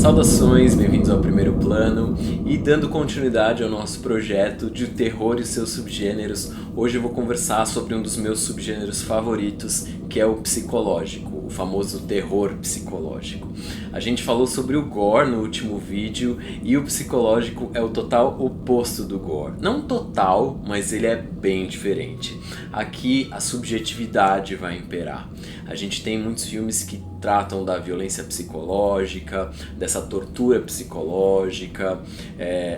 Saudações, bem-vindos ao Primeiro Plano e dando continuidade ao nosso projeto de terror e seus subgêneros, hoje eu vou conversar sobre um dos meus subgêneros favoritos, que é o psicológico, o famoso terror psicológico. A gente falou sobre o gore no último vídeo e o psicológico é o total oposto do gore. Não total, mas ele é bem diferente. Aqui a subjetividade vai imperar. A gente tem muitos filmes que tratam da violência psicológica, dessa tortura psicológica,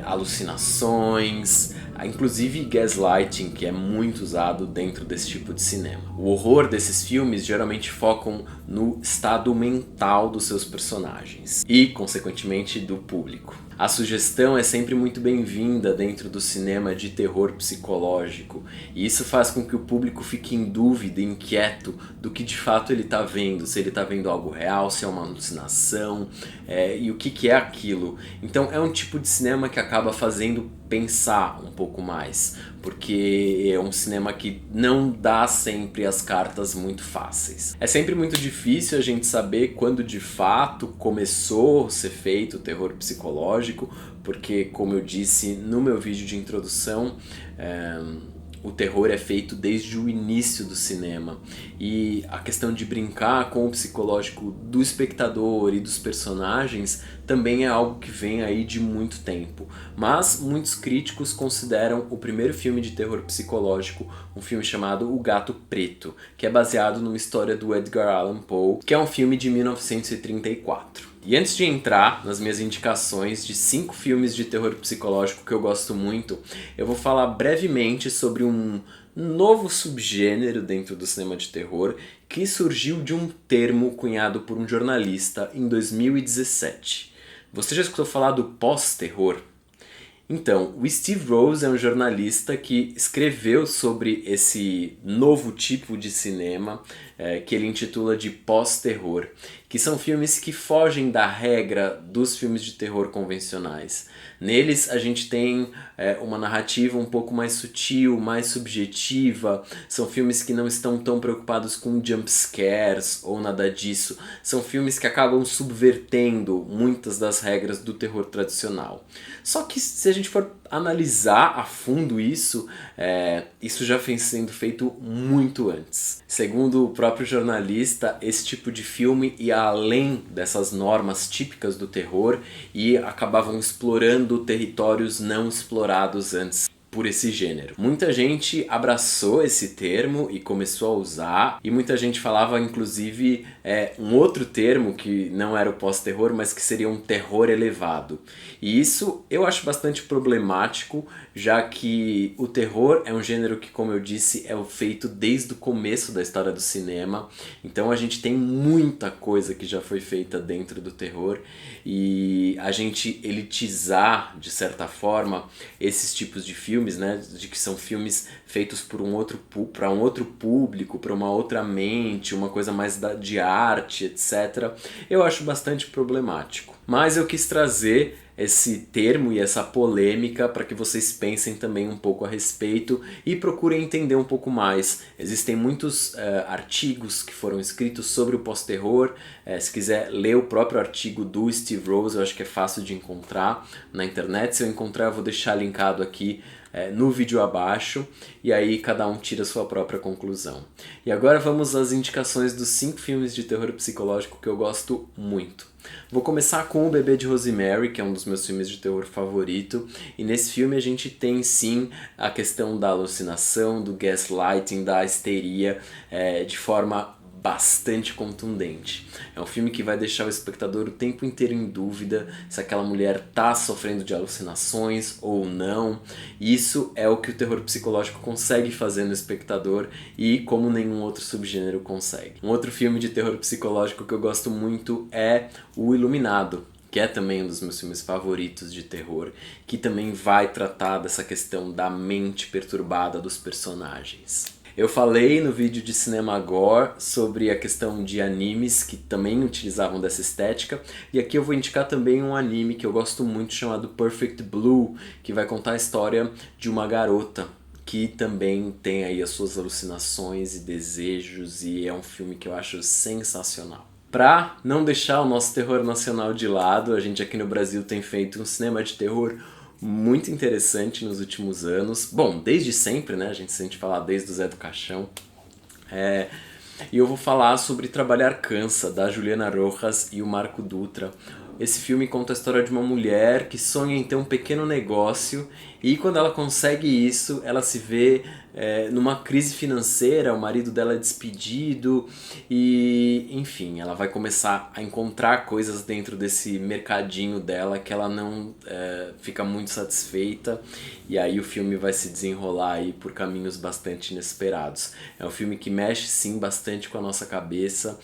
alucinações, inclusive gaslighting, que é muito usado dentro desse tipo de cinema. O horror desses filmes geralmente focam no estado mental dos seus personagens e, consequentemente, do público. A sugestão é sempre muito bem-vinda dentro do cinema de terror psicológico, e isso faz com que o público fique em dúvida, inquieto do que de fato ele está vendo, se ele está vendo algo real, se é uma alucinação, e o que é aquilo. Então é um tipo de cinema que acaba fazendo pensar um pouco mais, porque é um cinema que não dá sempre as cartas muito fáceis. É sempre muito difícil a gente saber quando de fato começou a ser feito o terror psicológico, porque, como eu disse no meu vídeo de introdução, o terror é feito desde o início do cinema, e a questão de brincar com o psicológico do espectador e dos personagens também é algo que vem aí de muito tempo. Mas muitos críticos consideram o primeiro filme de terror psicológico um filme chamado O Gato Preto, que é baseado numa história do Edgar Allan Poe, que é um filme de 1934. E antes de entrar nas minhas indicações de 5 filmes de terror psicológico que eu gosto muito, eu vou falar brevemente sobre um novo subgênero dentro do cinema de terror que surgiu de um termo cunhado por um jornalista em 2017. Você já escutou falar do pós-terror? Então, o Steve Rose é um jornalista que escreveu sobre esse novo tipo de cinema, que ele intitula de pós-terror, que são filmes que fogem da regra dos filmes de terror convencionais. Neles a gente tem uma narrativa um pouco mais sutil, mais subjetiva, são filmes que não estão tão preocupados com jump scares ou nada disso, são filmes que acabam subvertendo muitas das regras do terror tradicional. Só que se a gente for analisar a fundo isso, isso já vem sendo feito muito antes. Segundo o próprio jornalista, esse tipo de filme ia além dessas normas típicas do terror e acabavam explorando territórios não explorados antes por esse gênero. Muita gente abraçou esse termo e começou a usar, e muita gente falava inclusive um outro termo que não era o pós-terror, mas que seria um terror elevado. E isso eu acho bastante problemático, já que o terror é um gênero que, como eu disse, é feito desde o começo da história do cinema, então a gente tem muita coisa que já foi feita dentro do terror, e a gente elitizar, de certa forma, esses tipos de filmes, né, de que são filmes feitos por para um outro público, para uma outra mente, uma coisa mais de arte, etc., eu acho bastante problemático. Mas eu quis trazer esse termo e essa polêmica para que vocês pensem também um pouco a respeito e procurem entender um pouco mais. Existem muitos artigos que foram escritos sobre o pós-terror. Se quiser ler o próprio artigo do Steve Rose, eu acho que é fácil de encontrar na internet. Se eu encontrar, eu vou deixar linkado aqui no vídeo abaixo, e aí cada um tira a sua própria conclusão. E agora vamos às indicações dos 5 filmes de terror psicológico que eu gosto muito. Vou começar com O Bebê de Rosemary, que é um dos meus filmes de terror favorito, e nesse filme a gente tem sim a questão da alucinação, do gaslighting, da histeria, de forma bastante contundente. É um filme que vai deixar o espectador o tempo inteiro em dúvida se aquela mulher está sofrendo de alucinações ou não. Isso é o que o terror psicológico consegue fazer no espectador e como nenhum outro subgênero consegue. Um outro filme de terror psicológico que eu gosto muito é O Iluminado, que é também um dos meus filmes favoritos de terror, que também vai tratar dessa questão da mente perturbada dos personagens. Eu falei no vídeo de Cinema Gore sobre a questão de animes que também utilizavam dessa estética, e aqui eu vou indicar também um anime que eu gosto muito chamado Perfect Blue, que vai contar a história de uma garota que também tem aí as suas alucinações e desejos, e é um filme que eu acho sensacional. Pra não deixar o nosso terror nacional de lado, a gente aqui no Brasil tem feito um cinema de terror muito interessante nos últimos anos. Bom, desde sempre, né? A gente sente falar desde o Zé do Caixão. E eu vou falar sobre Trabalhar Cansa, da Juliana Rojas e o Marco Dutra. Esse filme conta a história de uma mulher que sonha em ter um pequeno negócio e quando ela consegue isso, ela se vê numa crise financeira, o marido dela é despedido e, enfim, ela vai começar a encontrar coisas dentro desse mercadinho dela que ela não fica muito satisfeita e aí o filme vai se desenrolar aí por caminhos bastante inesperados. É um filme que mexe sim bastante com a nossa cabeça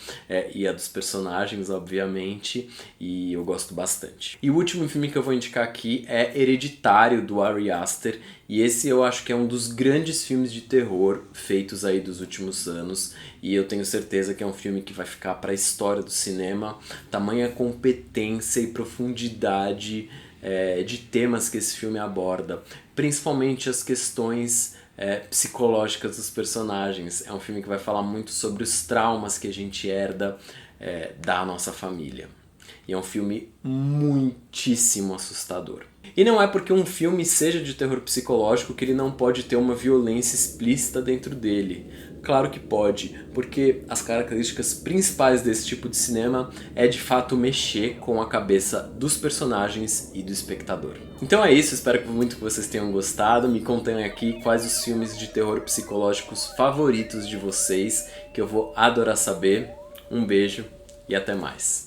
e a dos personagens, obviamente, e eu gosto bastante. E o último filme que eu vou indicar aqui é Hereditário, do Ari Aster, e esse eu acho que é um dos grandes filmes de terror feitos aí dos últimos anos, e eu tenho certeza que é um filme que vai ficar para a história do cinema, tamanha competência e profundidade de temas que esse filme aborda, principalmente as questões psicológicas dos personagens. É um filme que vai falar muito sobre os traumas que a gente herda da nossa família. E é um filme muitíssimo assustador. E não é porque um filme seja de terror psicológico que ele não pode ter uma violência explícita dentro dele. Claro que pode, porque as características principais desse tipo de cinema é de fato mexer com a cabeça dos personagens e do espectador. Então é isso, espero muito que vocês tenham gostado. Me contem aqui quais os filmes de terror psicológicos favoritos de vocês, que eu vou adorar saber. Um beijo e até mais.